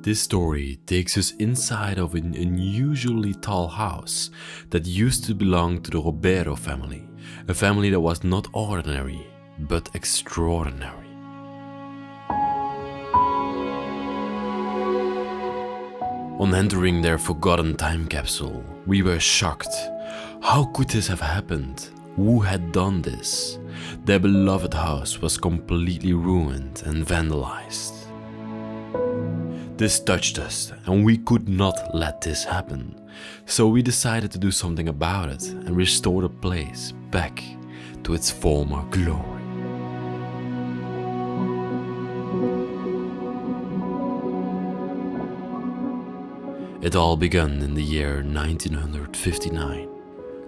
This story takes us inside of an unusually tall house that used to belong to the Robero family, a family that was not ordinary, but extraordinary. On entering their forgotten time capsule, we were shocked. How could this have happened? Who had done this? Their beloved house was completely ruined and vandalized. This touched us, and we could not let this happen. So we decided to do something about it and restore the place back to its former glory. It all began in the year 1959.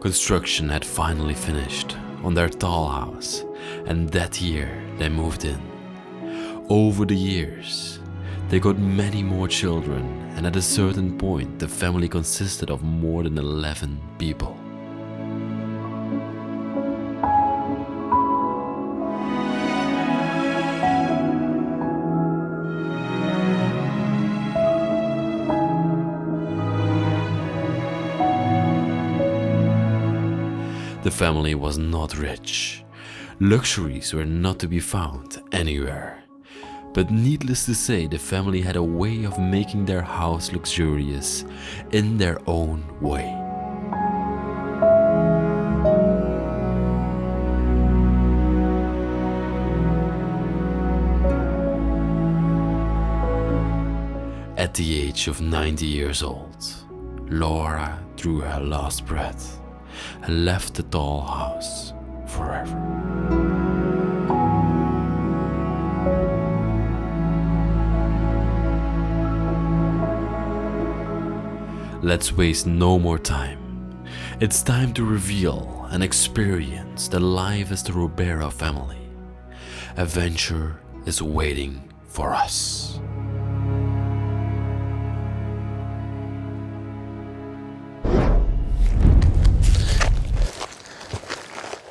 Construction had finally finished on their tall house, and that year they moved in. Over the years, they got many more children, and at a certain point the family consisted of more than 11 people. The family was not rich. Luxuries were not to be found anywhere. But needless to say, the family had a way of making their house luxurious in their own way. At the age of 90 years old, Laura drew her last breath and left the tall house forever. Let's waste no more time. It's time to reveal and experience the life as the Robero family. Adventure is waiting for us.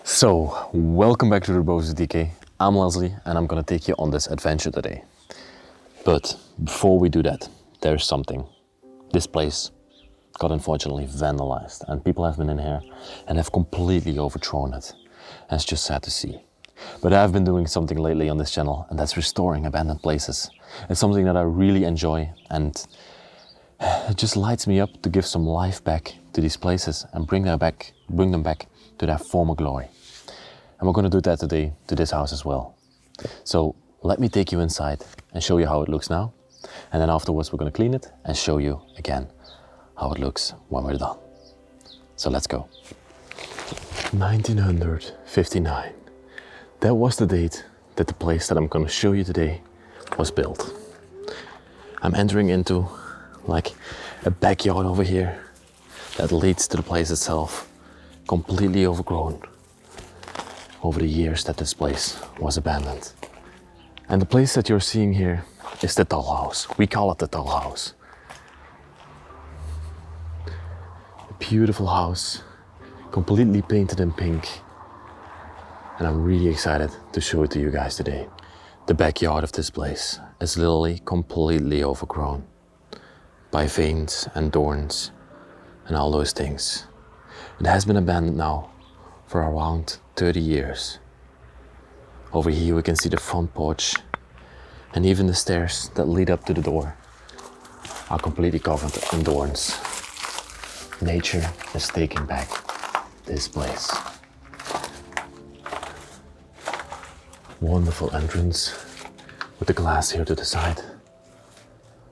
So, welcome back to Robero's Decay. I'm Leslie and I'm gonna take you on this adventure today. But before we do that, there's something. This place got unfortunately vandalized, and people have been in here and have completely overthrown it. And it's just sad to see. But I've been doing something lately on this channel, and that's restoring abandoned places. It's something that I really enjoy, and it just lights me up to give some life back to these places and bring them back to their former glory. And we're going to do that today to this house as well. So let me take you inside and show you how it looks now. And then afterwards we're going to clean it and show you again how it looks when we're done. So let's go. 1959. That was the date that the place that I'm going to show you today was built. I'm entering into like a backyard over here that leads to the place itself, completely overgrown over the years that this place was abandoned. And the place that you're seeing here is the dollhouse. We call it the dollhouse. Beautiful house, completely painted in pink, and I'm really excited to show it to you guys today. The backyard of this place is literally completely overgrown by veins and thorns and all those things. It has been abandoned now for around 30 years. Over here we can see the front porch, and even the stairs that lead up to the door are completely covered in thorns. Nature is taking back this place. Wonderful entrance with the glass here to the side.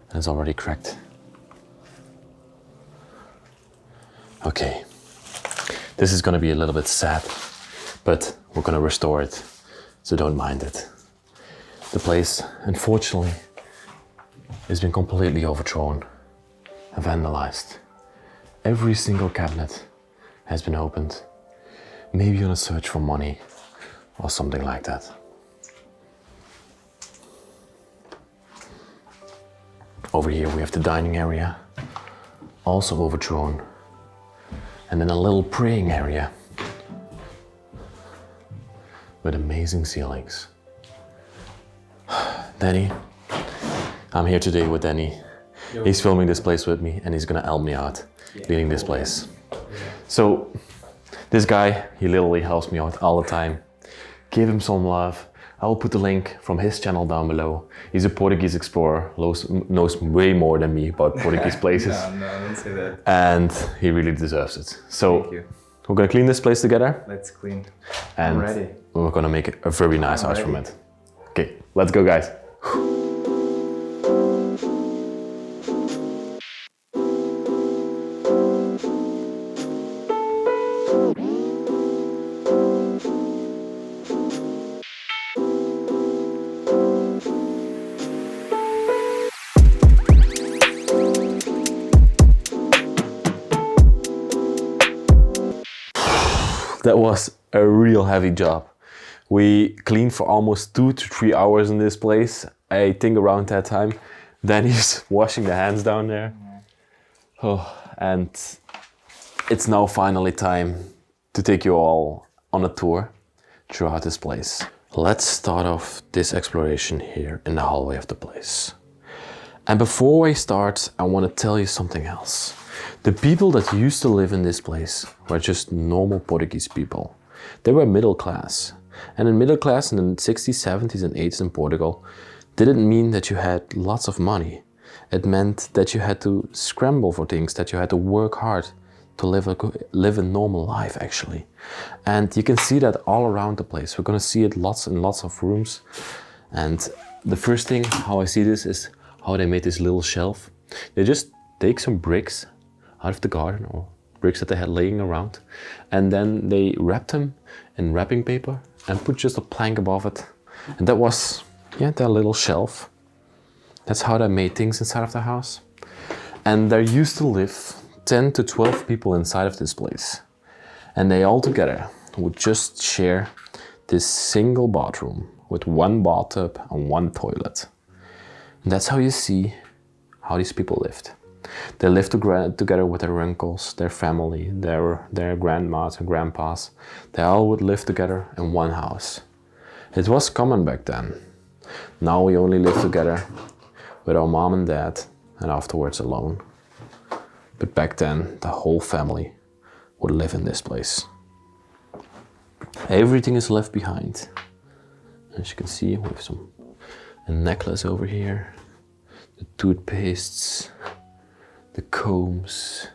And it's already cracked. Okay, this is gonna be a little bit sad, but we're gonna restore it, so don't mind it. The place, unfortunately, has been completely overthrown and vandalized. Every single cabinet has been opened, maybe on a search for money or something like that. Over here we have the dining area, also overthrown, and then a little praying area with amazing ceilings. Danny, I'm here today with Danny, He's filming this place with me and he's gonna help me out cleaning this place. So this guy, he literally helps me out all the time. Give him some love. I will put the link from his channel down below. He's a Portuguese explorer, knows way more than me about Portuguese places. No, don't say that. And he really deserves it. So Thank you. we're gonna clean this place together. Let's clean. And I'm ready. we're gonna make a very nice house from ready. it. Okay, let's go guys. That was a real heavy job. We cleaned for almost 2 to 3 hours in this place. I think around that time. Then he's washing the hands down there. Oh, and it's now finally time to take you all on a tour throughout this place. Let's start off this exploration here in the hallway of the place. And before I start, I want to tell you something else. The people that used to live in this place were just normal Portuguese people. They were middle class. And in middle class in the 60s, 70s and 80s in Portugal didn't mean that you had lots of money. It meant that you had to scramble for things, that you had to work hard to live a normal life actually. And you can see that all around the place. We're gonna see it lots and lots of rooms. And the first thing how I see this is how they made this little shelf. They just take some bricks out of the garden or bricks that they had laying around, and then they wrapped them in wrapping paper and put just a plank above it. And that was, yeah, their little shelf. That's how they made things inside of the house. And there used to live 10 to 12 people inside of this place. And they all together would just share this single bathroom with one bathtub and one toilet. And that's how you see how these people lived. They lived together with their uncles, their family, their grandmas and grandpas. They all would live together in one house. It was common back then. Now we only live together with our mom and dad and afterwards alone. But back then, the whole family would live in this place. Everything is left behind. As you can see, we have a necklace over here, the toothpastes, the combs,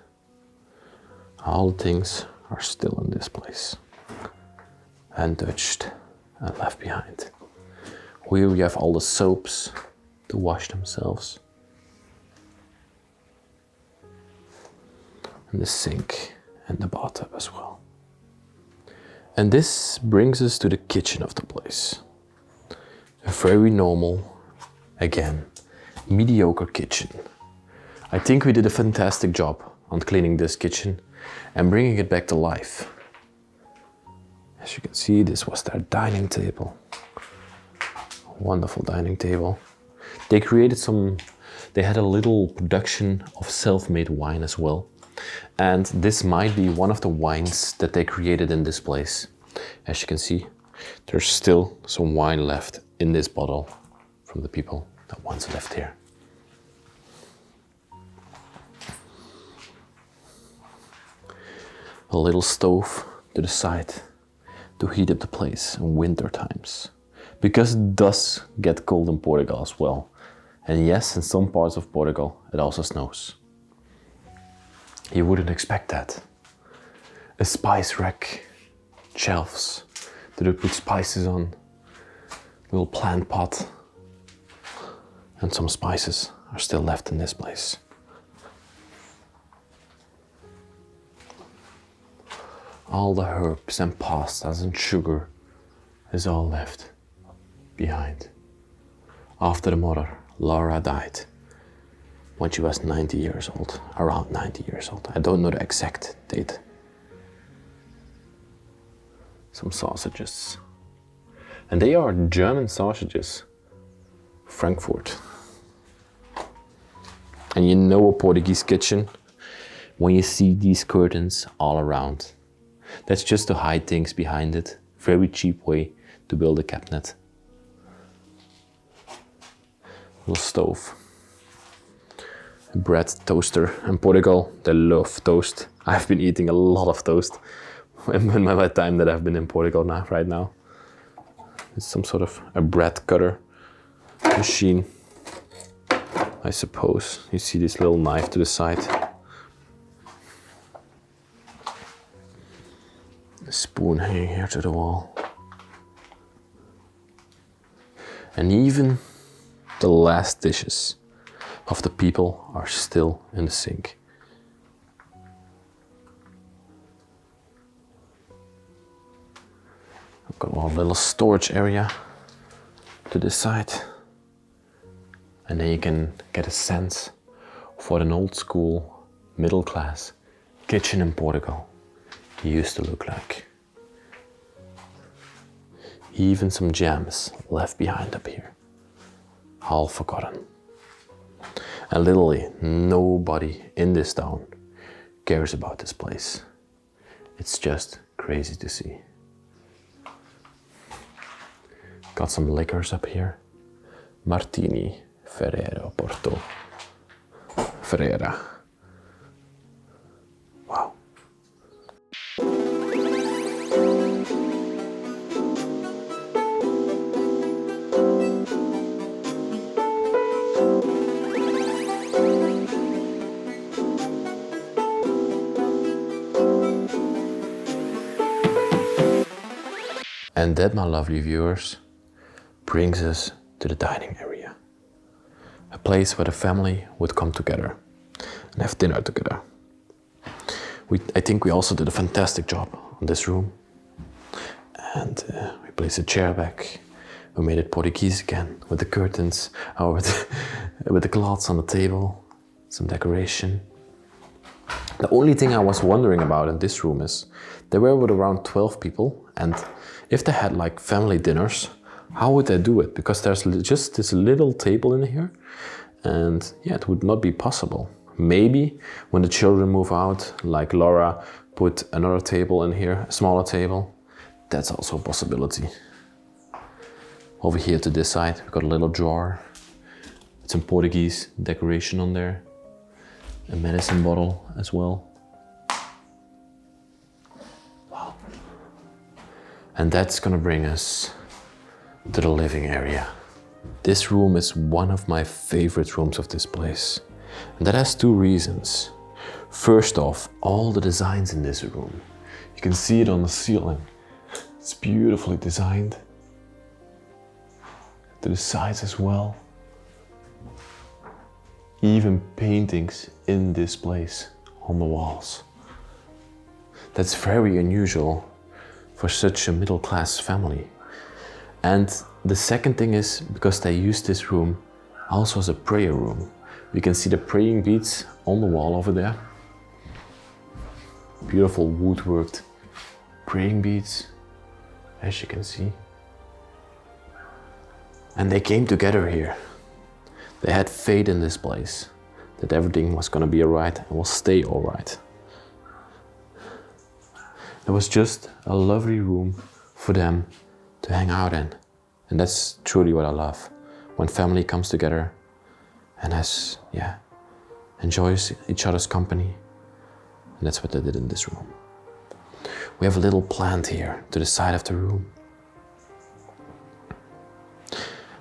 all the things are still in this place, untouched and left behind. Here we have all the soaps to wash themselves, and the sink and the bathtub as well. And this brings us to the kitchen of the place. A very normal, again, mediocre kitchen. I think we did a fantastic job on cleaning this kitchen and bringing it back to life. As you can see, this was their dining table. A wonderful dining table. They had a little production of self-made wine as well. And this might be one of the wines that they created in this place. As you can see, there's still some wine left in this bottle from the people that once lived here. A little stove to the side to heat up the place in winter times. Because it does get cold in Portugal as well. And yes, in some parts of Portugal it also snows. You wouldn't expect that. A spice rack, shelves to put spices on, little plant pot, and some spices are still left in this place. All the herbs and pastas and sugar is all left behind. After the mother, Laura, died when she was 90 years old, around 90 years old. I don't know the exact date. Some sausages. And they are German sausages. Frankfurt. And you know a Portuguese kitchen when you see these curtains all around. That's just to hide things behind it. Very cheap way to build a cabinet. Little stove. bread toaster in Portugal. They love toast. I've been eating a lot of toast in my time that I've been in Portugal right now. It's some sort of a bread cutter machine, I suppose. You see this little knife to the side. A spoon hanging here to the wall. And even the last dishes of the people are still in the sink. I've got a little storage area to this side. And then you can get a sense of what an old school, middle class kitchen in Portugal used to look like. Even some gems left behind up here, all forgotten. And literally nobody in this town cares about this place. It's just crazy to see. Got some liquors up here. Martini, Ferrero, Porto, Ferreira. Wow. And that, my lovely viewers, brings us to the dining area. A place where the family would come together and have dinner together. I think we also did a fantastic job on this room. And we placed a chair back. We made it Portuguese again with the curtains, or with the cloths on the table, some decoration. The only thing I was wondering about in this room is they were with around 12 people, and if they had like family dinners, how would they do it? Because there's just this little table in here, and yeah, it would not be possible. Maybe when the children move out, like Laura put another table in here, a smaller table, that's also a possibility. Over here to this side, we've got a little drawer with some Portuguese decoration on there, a medicine bottle as well. Wow. And that's gonna bring us to the living area. This room is one of my favorite rooms of this place. And that has two reasons. First off, all the designs in this room. You can see it on the ceiling. It's beautifully designed. To the sides as well. Even paintings in this place on the walls. That's very unusual for such a middle-class family. And the second thing is because they use this room also as a prayer room. You can see the praying beads on the wall over there. Beautiful woodworked praying beads, as you can see. And they came together here. They had faith in this place, that everything was gonna be alright and will stay alright. It was just a lovely room for them to hang out in. And that's truly what I love. When family comes together and enjoys each other's company. And that's what they did in this room. We have a little plant here to the side of the room.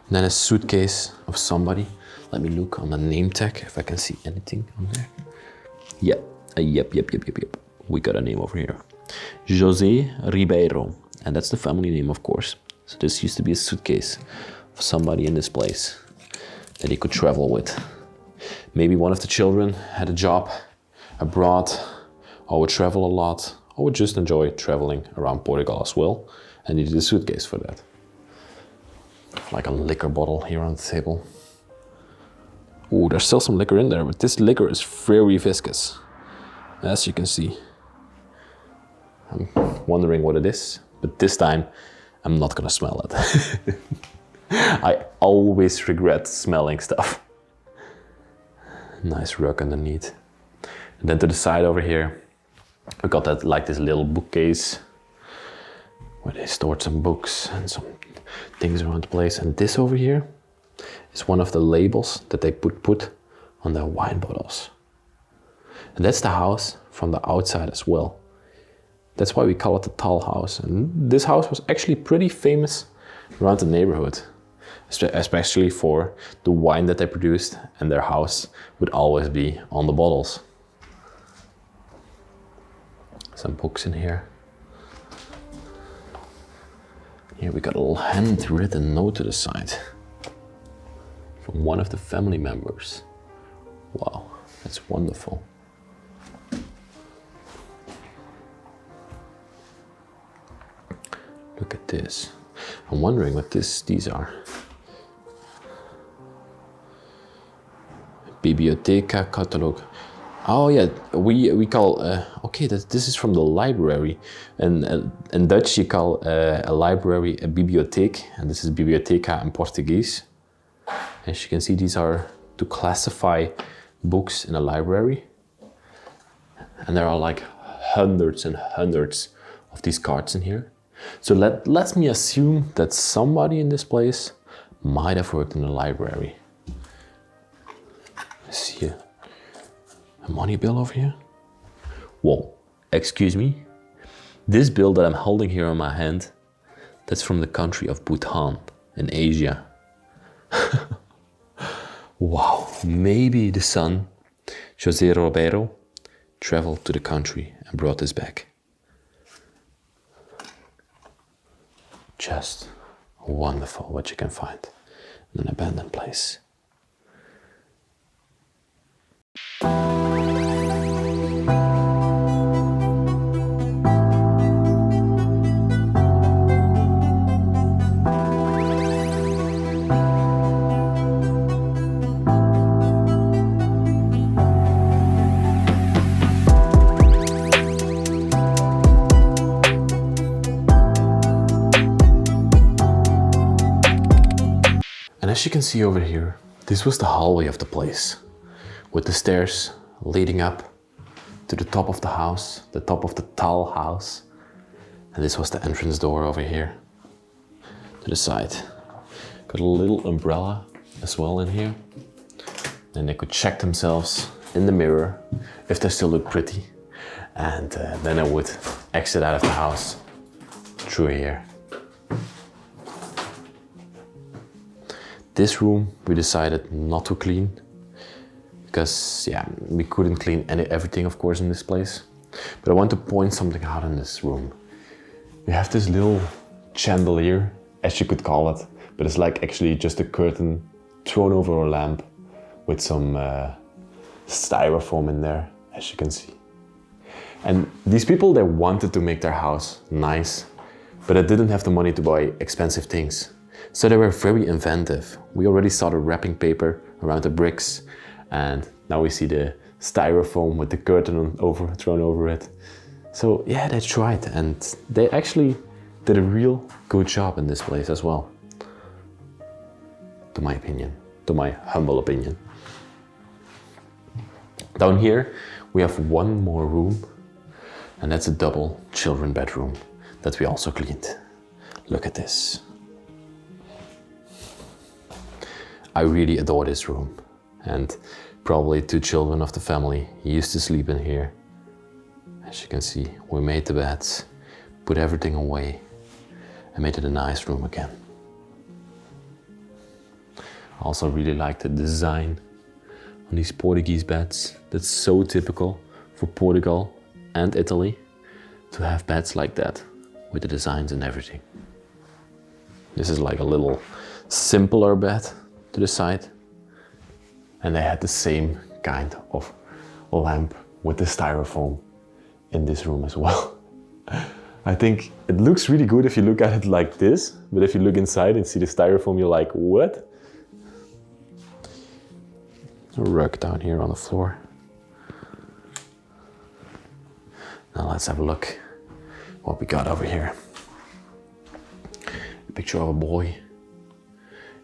And then a suitcase of somebody. Let me look on the name tag if I can see anything on there. Yeah, yep. We got a name over here. José Ribeiro. And that's the family name, of course. So this used to be a suitcase for somebody in this place that he could travel with. Maybe one of the children had a job abroad, or would travel a lot, or would just enjoy traveling around Portugal as well, and needed a suitcase for that. Like a liquor bottle here on the table. Oh, there's still some liquor in there, but this liquor is very viscous, as you can see. I'm wondering what it is, but this time I'm not gonna smell it. I always regret smelling stuff. Nice rug underneath. And then to the side over here, we got that like this little bookcase where they stored some books and some things around the place. And this over here is one of the labels that they put on the wine bottles. And that's the house from the outside as well. That's why we call it the tollhouse. And this house was actually pretty famous around the neighborhood, especially for the wine that they produced, and their house would always be on the bottles. Some books in here. Here we got a little handwritten note to the side from one of the family members. Wow, that's wonderful. Look at this. I'm wondering what these are. Biblioteca catalog. Oh yeah, we call, okay, this is from the library. And in Dutch you call a library a bibliotheek, and this is biblioteca in Portuguese. As you can see, these are to classify books in a library. And there are like hundreds and hundreds of these cards in here. So let me assume that somebody in this place might have worked in the library. I see a money bill over here. Whoa, excuse me. This bill that I'm holding here in my hand, that's from the country of Bhutan in Asia. Wow, maybe the son, José Robero, traveled to the country and brought this back. Just wonderful what you can find in an abandoned place. And as you can see over here, this was the hallway of the place, with the stairs leading up to the top of the house, the top of the tall house. And this was the entrance door over here to the side. Got a little umbrella as well in here. Then they could check themselves in the mirror if they still look pretty. And then I would exit out of the house through here. This room we decided not to clean because yeah, we couldn't clean everything of course in this place. But I want to point something out in this room. We have this little chandelier, as you could call it, but it's like actually just a curtain thrown over a lamp with some styrofoam in there, as you can see. And these people, they wanted to make their house nice, but they didn't have the money to buy expensive things. So they were very inventive. We already saw the wrapping paper around the bricks, and now we see the styrofoam with the curtain thrown over it. So yeah, they tried, and they actually did a real good job in this place as well. To my opinion, to my humble opinion. Down here, we have one more room, and that's a double children bedroom that we also cleaned. Look at this. I really adore this room, and probably 2 children of the family used to sleep in here. As you can see, we made the beds, put everything away, and made it a nice room again. I also really like the design on these Portuguese beds. That's so typical for Portugal and Italy, to have beds like that, with the designs and everything. This is like a little simpler bed to the side, and they had the same kind of lamp with the styrofoam in this room as well. I think it looks really good if you look at it like this, but if you look inside and see the styrofoam, you're like, what? A rug down here on the floor. Now let's have a look what we got over here. A picture of a boy.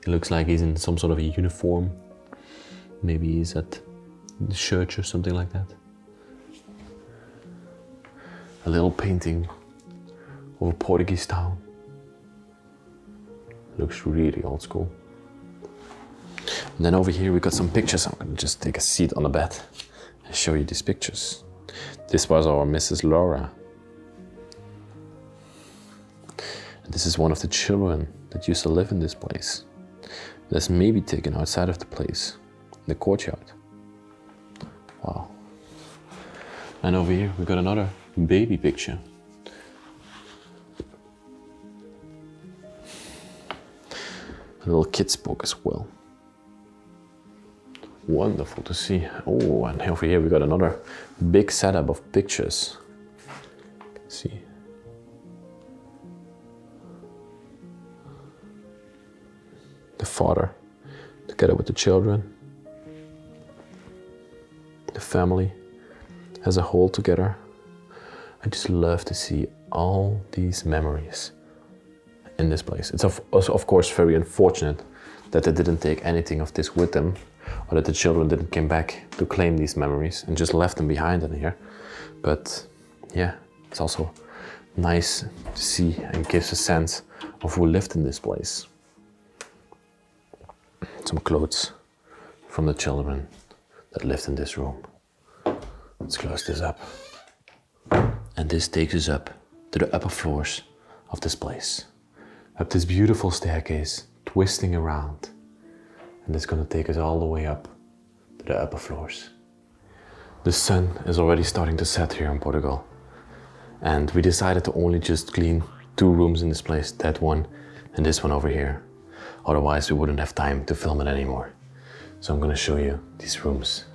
It looks like he's in some sort of a uniform. Maybe he's at the church or something like that. A little painting of a Portuguese town. Looks really old school. And then over here we got some pictures. I'm gonna just take a seat on the bed and show you these pictures. This was our Mrs. Laura. And this is one of the children that used to live in this place. That's maybe taken outside of the place, in the courtyard. Wow. And over here we got another baby picture. A little kid's book as well. Wonderful to see. Oh, and over here we got another big setup of pictures. You can see. The father together with the children. The family as a whole together. I just love to see all these memories in this place. It's of course very unfortunate that they didn't take anything of this with them, or that the children didn't come back to claim these memories and just left them behind in here. But yeah, it's also nice to see and gives a sense of who lived in this place. Some clothes from the children that lived in this room. Let's close this up. And this takes us up to the upper floors of this place. Up this beautiful staircase, twisting around. And it's gonna take us all the way up to the upper floors. The sun is already starting to set here in Portugal. And we decided to only just clean 2 rooms in this place, that one and this one over here. Otherwise we wouldn't have time to film it anymore. So I'm gonna show you these rooms.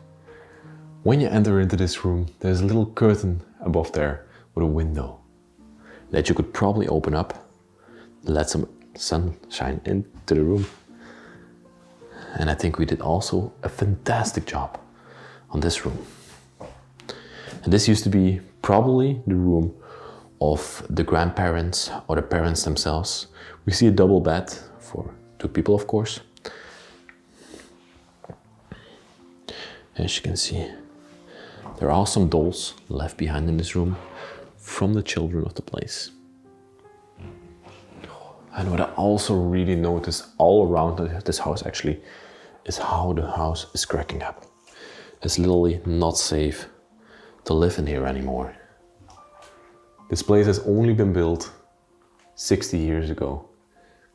When you enter into this room, there's a little curtain above there with a window that you could probably open up, let some sunshine into the room. And I think we did also a fantastic job on this room. And this used to be probably the room of the grandparents or the parents themselves. We see a double bed for 2 people, of course. As you can see, there are some dolls left behind in this room from the children of the place. And what I also really noticed all around this house actually is how the house is cracking up. It's literally not safe to live in here anymore. This place has only been built 60 years ago,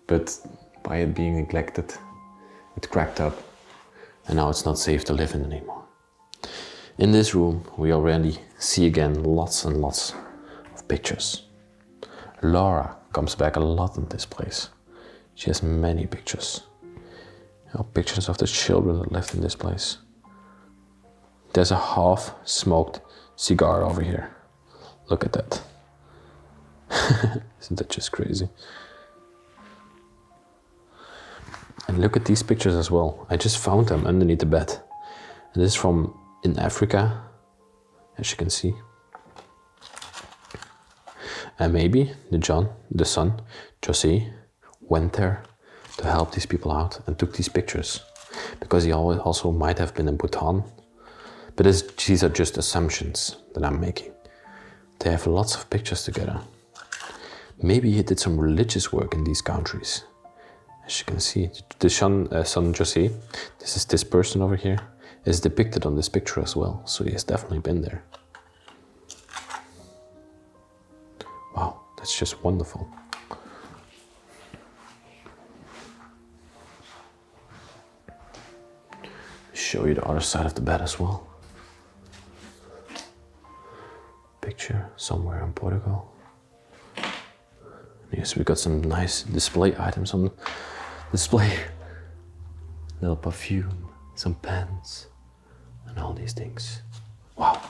but by it being neglected, it cracked up and now it's not safe to live in anymore. In this room, we already see again lots and lots of pictures. Laura comes back a lot in this place. She has many pictures. Pictures of the children that lived in this place. There's a half-smoked cigar over here. Look at that. Isn't that just crazy? And look at these pictures as well. I just found them underneath the bed. And this is from in Africa, as you can see. And maybe the son, Jose, went there to help these people out and took these pictures. Because he also might have been in Bhutan. But these are just assumptions that I'm making. They have lots of pictures together. Maybe he did some religious work in these countries. As you can see, the son Jose, this is this person over here, is depicted on this picture as well. So he has definitely been there. Wow, that's just wonderful. Show you the other side of the bed as well. Picture somewhere in Portugal. Yes, we got some nice display items on display. Little perfume, some pens, and all these things. Wow,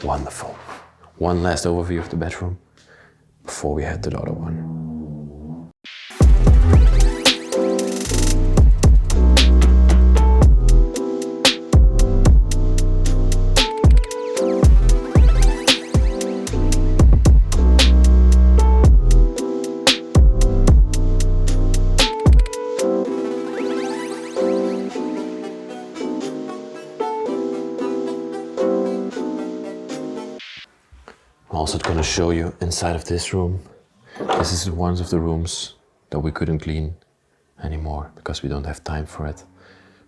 wonderful. One last overview of the bedroom before we head to the other one. I'm also going to show you inside of this room. This is one of the rooms that we couldn't clean anymore because we don't have time for it.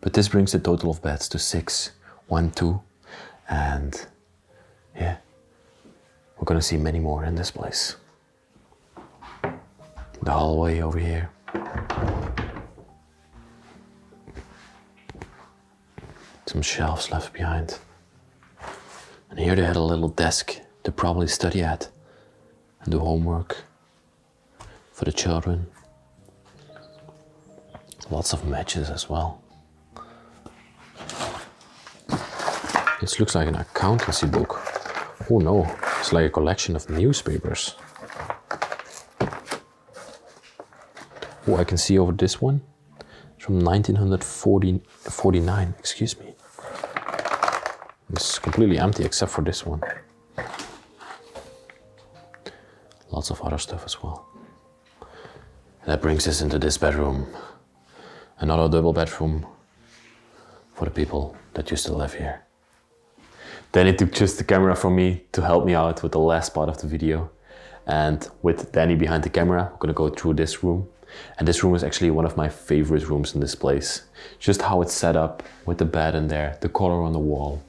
But this brings the total of beds to 6. 1, 2, and yeah, we're gonna see many more in this place. The hallway over here. Some shelves left behind. And here they had a little desk to probably study at and do homework for the children. Lots of matches as well. This looks like an accountancy book. Oh no, it's like a collection of newspapers. Oh, I can see over this one. It's from 1949, excuse me. It's completely empty except for this one. Lots of other stuff as well. And that brings us into this bedroom. Another double bedroom for the people that used to live here. Danny took just the camera from me to help me out with the last part of the video. And with Danny behind the camera, we're gonna go through this room. And this room is actually one of my favorite rooms in this place. Just how it's set up with the bed in there, the color on the wall.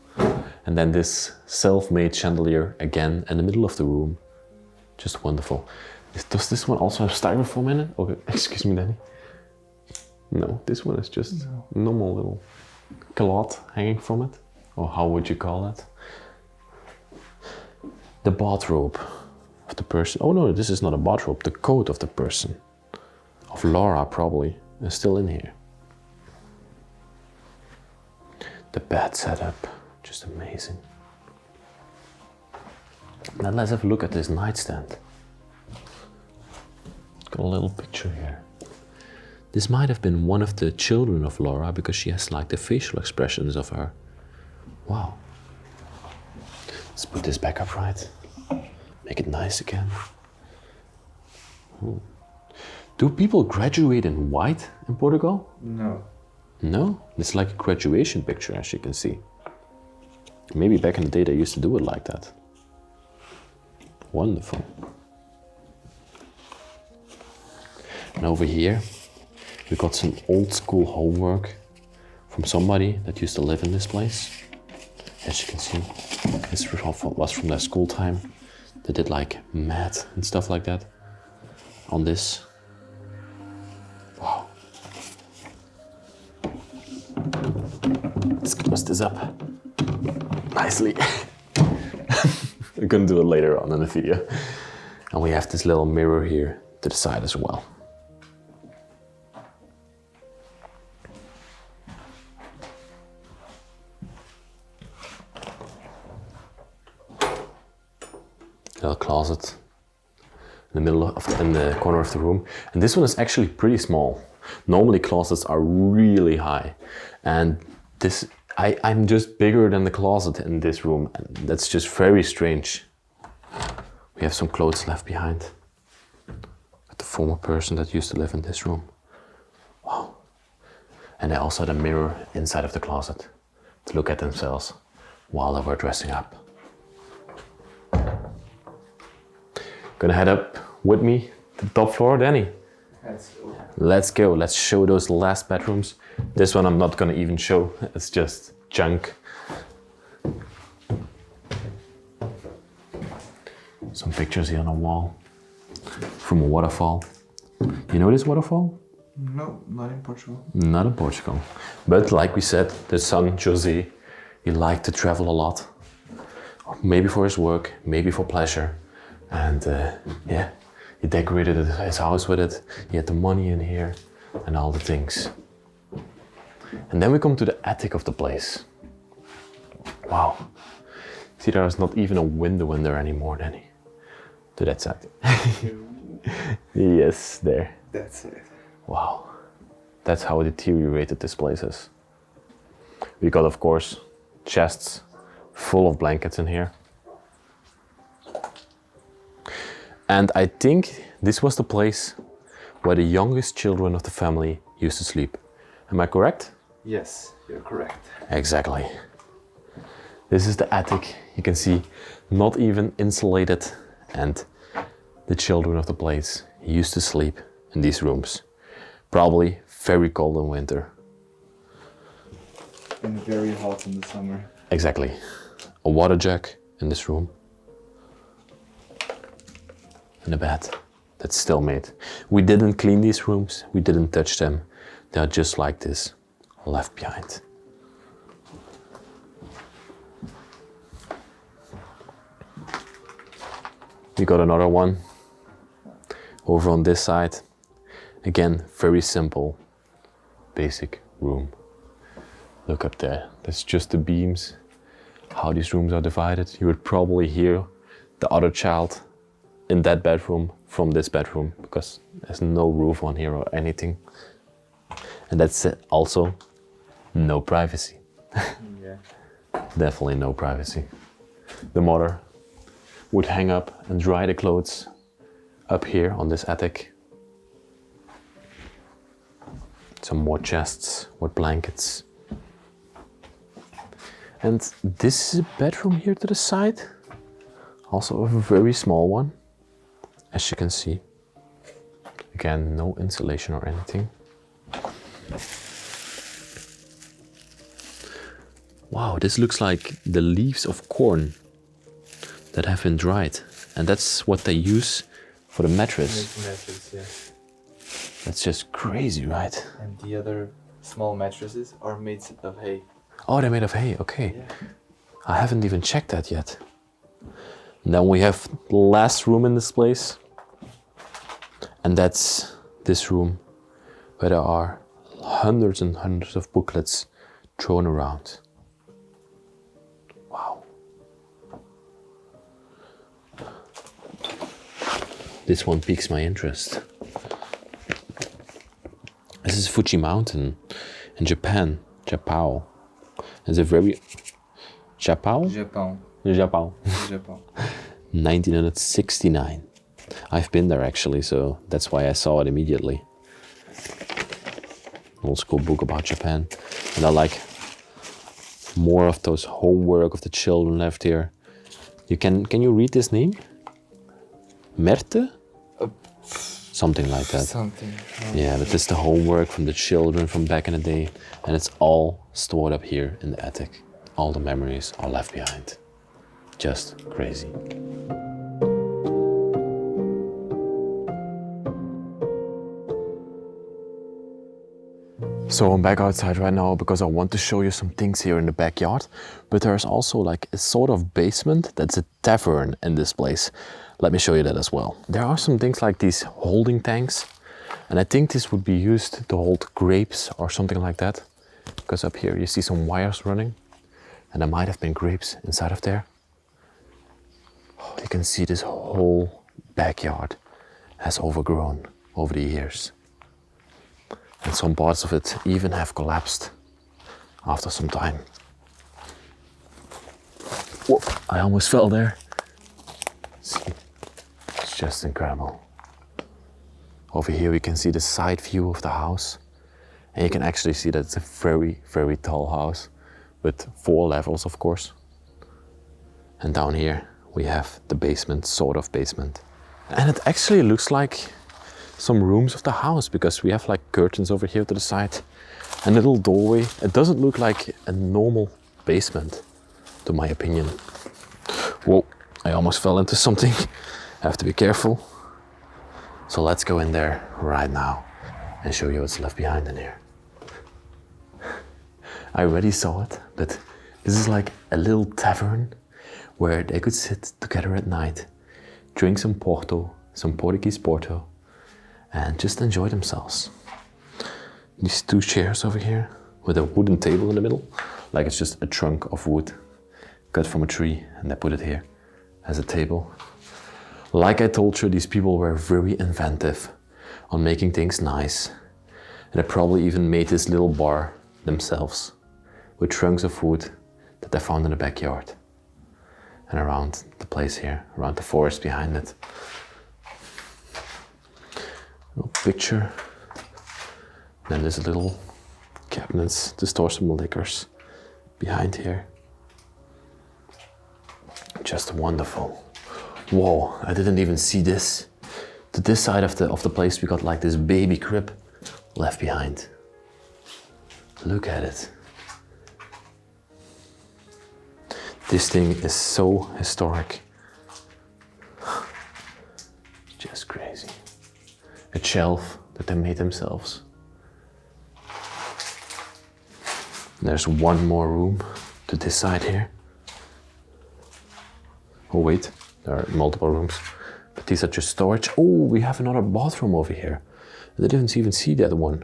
And then this self-made chandelier again in the middle of the room. Just wonderful. Does this one also have styrofoam in it? Okay, excuse me, Danny. No, this one is just normal little cloth hanging from it. Or how would you call that? The bathrobe of the person. Oh no, this is not a bathrobe. The coat of the person. Of Laura probably. Is still in here. The bed setup. Just amazing. Now let's have a look at this nightstand. Got a little picture here. This might have been one of the children of Laura because she has like the facial expressions of her. Wow. Let's put this back up right. Make it nice again. Ooh. Do people graduate in white in Portugal? No. No? It's like a graduation picture, as you can see. Maybe back in the day they used to do it like that. Wonderful. And over here, we got some old school homework from somebody that used to live in this place. As you can see, this was from their school time. They did like math and stuff like that on this. Wow. Let's close this up nicely. We're gonna do it later on in the video. And we have this little mirror here to the side as well. Little closet in the middle of in the corner of the room, and this one is actually pretty small. Normally closets are really high, and this I'm just bigger than the closet in this room, and that's just very strange. We have some clothes left behind with the former person that used to live in this room. Wow. And they also had a mirror inside of the closet to look at themselves while they were dressing up. Gonna head up with me to the top floor, Danny. Let's go. Let's go. Let's show those last bedrooms. This one I'm not gonna even show. It's just junk. Some pictures here on the wall from a waterfall. You know this waterfall? No, not in Portugal. Not in Portugal. But like we said, the son, Jose, he liked to travel a lot. Maybe for his work, maybe for pleasure. And yeah, he decorated his house with it. He had the money in here and all the things. And then we come to the attic of the place. Wow. See, there's not even a window in there anymore, Danny. To that side. Yes, there. That's it. Wow. That's how deteriorated this place is. We got, of course, chests full of blankets in here. And I think this was the place where the youngest children of the family used to sleep. Am I correct? Yes, you're correct. Exactly. This is the attic. You can see not even insulated, and the children of the place used to sleep in these rooms. Probably very cold in winter. And very hot in the summer. Exactly. A water jug in this room. And a bed that's still made. We didn't clean these rooms, we didn't touch them. They are just like this, left behind. We got another one over on this side. Again, very simple, basic room. Look up there, that's just the beams, how these rooms are divided. You would probably hear the other child in that bedroom from this bedroom because there's no roof on here or anything. And that's it. Also, no privacy. Yeah. Definitely no privacy. The mother would hang up and dry the clothes up here on this attic. Some more chests with blankets. And this is a bedroom here to the side. Also a very small one, as you can see. Again, no insulation or anything. Wow, this looks like the leaves of corn that have been dried. And that's what they use for the mattress. Mattress, yeah. That's just crazy, right? And the other small mattresses are made of hay. Oh, they're made of hay, okay. Yeah. I haven't even checked that yet. And then we have the last room in this place. And that's this room where there are hundreds and hundreds of booklets thrown around. Wow. This one piques my interest. This is Fuji Mountain in Japan, Japao. It's a very... Japao? Japan. Japao. Japan. 1969. I've been there actually, so that's why I saw it immediately. Old school book about Japan. And I like more of those homework of the children left here. Can you read this name? Merte? Something like that. Something. Yeah, but it's the homework from the children from back in the day. And it's all stored up here in the attic. All the memories are left behind. Just crazy. So I'm back outside right now because I want to show you some things here in the backyard. But there's also like a sort of basement that's a tavern in this place. Let me show you that as well. There are some things like these holding tanks. And I think this would be used to hold grapes or something like that. Because up here you see some wires running. And there might have been grapes inside of there. Oh, you can see this whole backyard has overgrown over the years. And some parts of it even have collapsed after some time. Whoa, I almost fell there. See, it's just incredible. Over here we can see the side view of the house. And you can actually see that it's a very, very tall house with 4 levels, of course. And down here we have the basement, sort of basement. And it actually looks like some rooms of the house because we have like curtains over here to the side and a little doorway. It doesn't look like a normal basement, to my opinion. Whoa, I almost fell into something. I have to be careful. So let's go in there right now and show you what's left behind in here. I already saw it, but this is like a little tavern where they could sit together at night, drink some Porto, some Portuguese Porto, and just enjoy themselves. These 2 chairs over here with a wooden table in the middle, like it's just a trunk of wood cut from a tree and they put it here as a table. Like I told you, these people were very inventive on making things nice. And they probably even made this little bar themselves with trunks of wood that they found in the backyard and around the place here, around the forest behind it. Little picture. Then there's little cabinets to store some liquors behind here. Just wonderful. Whoa, I didn't even see this. To this side of the place we got like this baby crib left behind. Look at it. This thing is so historic. Just crazy. A shelf that they made themselves. There's one more room to this side here. Oh wait, there are multiple rooms, but these are just storage. Oh, we have another bathroom over here. I didn't even see that one.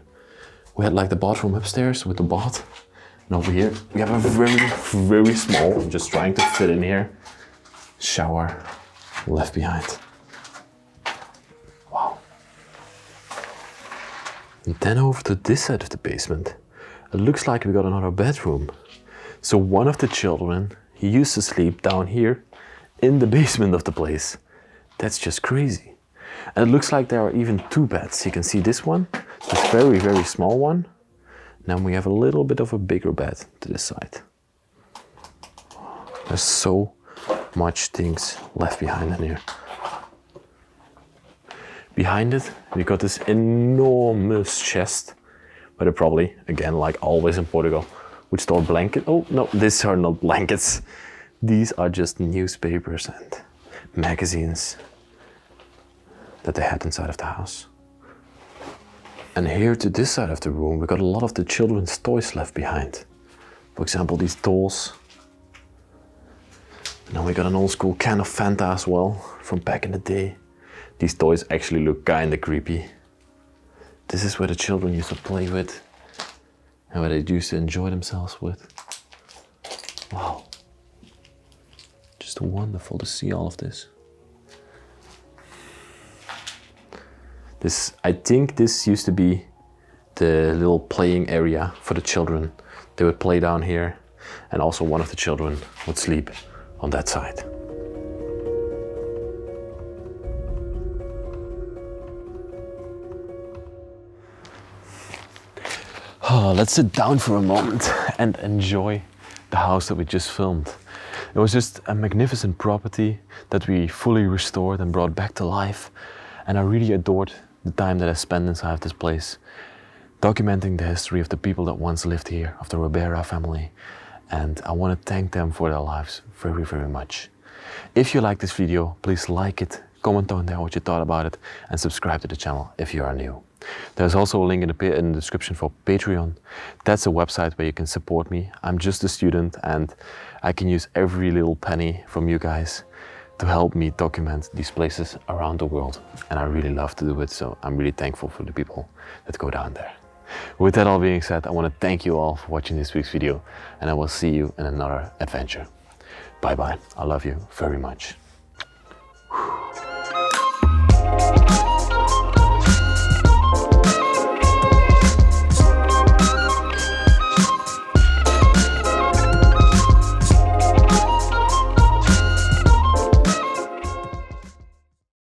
We had like the bathroom upstairs with the bath. And over here, we have a very small, I'm just trying to fit in here, shower left behind. Wow. And then over to this side of the basement. It looks like we got another bedroom. So one of the children, he used to sleep down here in the basement of the place. That's just crazy. And it looks like there are even two beds. You can see this one, this very small one. Now we have a little bit of a bigger bed to this side. There's so much things left behind in here. Behind it, we got this enormous chest, where they probably, again, like always in Portugal, would store blankets. Oh no, these are not blankets. These are just newspapers and magazines that they had inside of the house. And here to this side of the room, we got a lot of the children's toys left behind. For example, these dolls. And then we got an old school can of Fanta as well, from back in the day. These toys actually look kinda creepy. This is where the children used to play with, and where they used to enjoy themselves with. Wow. Just wonderful to see all of this. I think this used to be the little playing area for the children. They would play down here, and also one of the children would sleep on that side. Oh, let's sit down for a moment and enjoy the house that we just filmed. It was just a magnificent property that we fully restored and brought back to life. And I really adored the time that I spent inside this place, documenting the history of the people that once lived here, of the Robero family. And I want to thank them for their lives very much. If you like this video, please like it, comment down there what you thought about it, and subscribe to the channel if you are new. There's also a link in the description for Patreon. That's a website where you can support me. I'm just a student and I can use every little penny from you guys to help me document these places around the world. And I really love to do it, so I'm really thankful for the people that go down there. With that all being said, I want to thank you all for watching this week's video, and I will see you in another adventure. Bye bye. I love you very much.